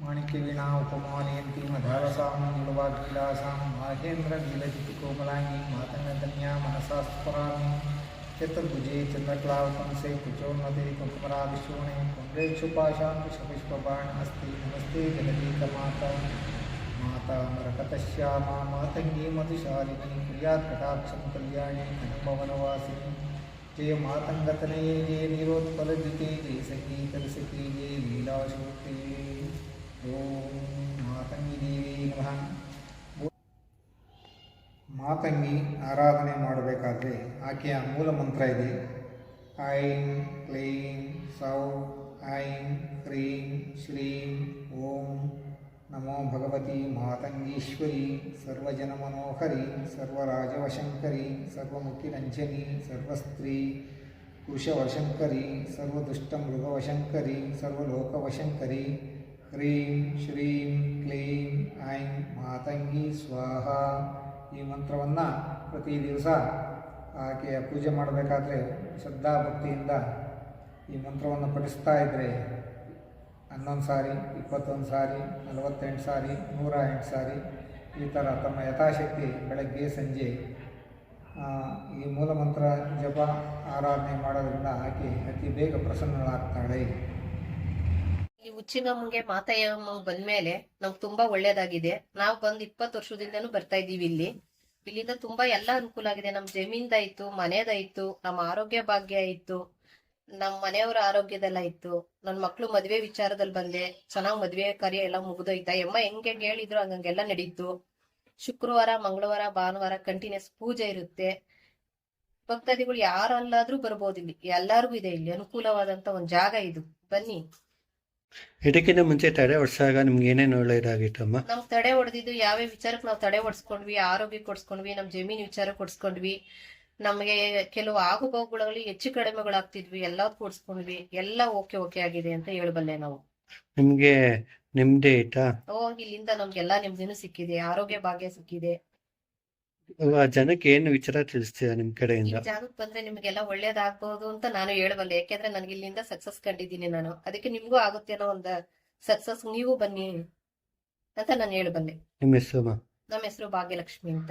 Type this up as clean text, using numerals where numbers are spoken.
माणिक्यवीणा उपमानयन्ती मधारसां नीलवाग्विलासां माहेन्द्रनीलजितिकोमलाङ्गीं मातङ्गकन्या मनसा स्मरामि चतुर्भुजे चन्द्रकलावतंसे कुचोन्नते कुङ्कुमरागशोणे पुण्ड्रेक्षुपाशाङ्कुशपुष्पबाणहस्ते नमस्ते जगदीकमाता माता मरकतश्यामा मातङ्गी मधुशालिनी प्रियात्कटाक्षं कल्याणी अनुभवनवासिनी जय मातङ्गतनये जय नीरोत्पलजिते जय सखीकलसखी जय लीलाशूक्ते ಓಂ ಮಾತಂಗಿ ದೇವಿ ನಮಃ. ಮಾತಂಗಿ ಆರಾಧನೆ ಮಾಡಬೇಕಾದ್ರೆ ಆಕೆಯ ಮೂಲ ಮಂತ್ರ ಇದೆ. ಐಂ ಕ್ಲೀಂ ಸೌ ಐಂ ಕ್ರೀಂ ಶ್ರೀಂ ಓಂ ನಮೋ ಭಗವತಿ ಮಾತಂಗೀಶ್ವರಿ ಸರ್ವಜನ ಮನೋಹರಿ ಸರ್ವರಾಜವಶಂಕರಿ ಸರ್ವಮುಖಿರಂಜನಿ ಸರ್ವಸ್ತ್ರೀ ಕುಶವಶಂಕರಿ ಸರ್ವದುಷ್ಟಮೃಗವಶಂಕರಿ ಸರ್ವಲೋಕವಶಂಕರಿ ಹ್ರೀಂ ಶ್ರೀಂ ಕ್ಲೀಂ ಐಂ ಮಾತಂಗಿ ಸ್ವಾಹ. ಈ ಮಂತ್ರವನ್ನು ಪ್ರತಿ ದಿವಸ ಆಕೆಯ ಪೂಜೆ ಮಾಡಬೇಕಾದ್ರೆ ಶ್ರದ್ಧಾಭಕ್ತಿಯಿಂದ ಈ ಮಂತ್ರವನ್ನು ಪಠಿಸ್ತಾ ಇದ್ದರೆ 11 ಸಾರಿ 21 ಸಾರಿ 48 ಸಾರಿ 108 ಸಾರಿ ಈ ಥರ ತಮ್ಮ ಯಥಾಶಕ್ತಿ ಬೆಳಗ್ಗೆ ಸಂಜೆ ಈ ಮೂಲಮಂತ್ರ ಜಪ ಆರಾಧನೆ ಮಾಡೋದ್ರಿಂದ ಆಕೆ ಅತಿ ಬೇಗ ಪ್ರಸನ್ನಳಾಗ್ತಾಳೆ. ಈ ಉಚ್ಚಿನಮ್ಮಗೆ ಮಾತಾಯಮ್ಮ ಬಂದ್ಮೇಲೆ ನಮ್ಗೆ ತುಂಬಾ ಒಳ್ಳೇದಾಗಿದೆ. ನಾವು ಬಂದ್ 20 ವರ್ಷದಿಂದನೂ ಬರ್ತಾ ಇದೀವಿ. ಇಲ್ಲಿಂದ ತುಂಬಾ ಎಲ್ಲಾ ಅನುಕೂಲ ಆಗಿದೆ. ನಮ್ ಜಮೀನ್ದಾಯ್ತು, ಮನೆದಾಯ್ತು, ನಮ್ಮ ಆರೋಗ್ಯ ಭಾಗ್ಯ ಆಯ್ತು, ನಮ್ ಮನೆಯವರ ಆರೋಗ್ಯದೆಲ್ಲ ಇತ್ತು. ನನ್ ಮಕ್ಳು ಮದ್ವೆ ವಿಚಾರದಲ್ಲಿ ಬಂದೆ, ಚೆನ್ನಾಗ್ ಮದ್ವೆ ಕಾರ್ಯ ಎಲ್ಲ ಮುಗ್ದೋಯ್ತಾ. ಎಮ್ಮ ಹೆಂಗೆ ಹೇಳಿದ್ರು ಹಂಗೆಲ್ಲ ನಡೀತು. ಶುಕ್ರವಾರ, ಮಂಗಳವಾರ, ಭಾನುವಾರ ಕಂಟಿನ್ಯೂಸ್ ಪೂಜೆ ಇರುತ್ತೆ. ಭಕ್ತಾದಿಗಳು ಯಾರಲ್ಲಾದ್ರೂ ಬರ್ಬೋದು. ಇಲ್ಲಿ ಎಲ್ಲಾರ್ಗು ಇದೆ. ಇಲ್ಲಿ ಅನುಕೂಲವಾದಂತ ಒಂದ್ ಜಾಗ ಇದು. ಬನ್ನಿ. ಇದಕ್ಕಿಂತ ಮುಂಚೆ ತಡೆ ಹೊಡ್ಸಾಗ ನಿಮ್ಗೆ ಏನೇನು ಒಳ್ಳೇದಾಗಿತ್ತಮ್ಮ? ನಮ್ ತಡೆ ಹೊಡೆದಿದ್ದು ಯಾವ್ಯಾವ ವಿಚಾರಕ್ಕೆ ನಾವು ತಡೆ ಹೊಡ್ಸ್ಕೊಂಡ್ವಿ, ಆರೋಗ್ಯ ಕೊಡ್ಸ್ಕೊಂಡ್ವಿ, ನಮ್ ಜಮೀನ್ ವಿಚಾರ ಕೊಡ್ಸ್ಕೊಂಡ್ವಿ, ನಮ್ಗೆ ಕೆಲವು ಆಗುಭೋಗಗಳಲ್ಲಿ ಹೆಚ್ಚು ಕಡಿಮೆಗಳಾಗ್ತಿದ್ವಿ, ಎಲ್ಲ ಕೊಡ್ಸ್ಕೊಂಡ್ವಿ. ಎಲ್ಲ ಓಕೆ ಆಗಿದೆ ಅಂತ ಹೇಳಬಲ್ಲೆ ನಾವು. ನಿಮ್ಗೆ ನೆಮ್ಮದಿ ಆಯ್ತಾ? ಇಲ್ಲಿಂದ ನಮ್ಗೆಲ್ಲಾ ನೆಮ್ಮದಿನೂ ಸಿಕ್ಕಿದೆ, ಆರೋಗ್ಯ ಭಾಗ್ಯ ಸಿಕ್ಕಿದೆ. ಜನಕ್ಕೆ ಏನು ವಿಚಾರ ತಿಳಿಸ್ತೀರಾ ನಿಮ್ ಕಡೆಯಿಂದ? ಈ ಜಾಗಕ್ಕೆ ಬಂದ್ರೆ ನಿಮ್ಗೆಲ್ಲ ಒಳ್ಳೇದಾಗ್ಬಹುದು ಅಂತ ನಾನು ಹೇಳಬಲ್ಲೆ. ಯಾಕೆಂದ್ರೆ ನನ್ಗೆ ಇಲ್ಲಿಂದ ಸಕ್ಸಸ್ ಕಂಡಿದ್ದೀನಿ ನಾನು. ಅದಕ್ಕೆ ನಿಮ್ಗೂ ಆಗುತ್ತೆ ಅನ್ನೋ ಒಂದು ಸಕ್ಸಸ್. ನೀವು ಬನ್ನಿ ಅಂತ ನಾನು ಹೇಳಬಲ್ಲೆ. ನಿಮ್ಮ ಹೆಸರು? ನಮ್ಮ ಹೆಸರು ಭಾಗ್ಯಲಕ್ಷ್ಮಿ ಅಂತ.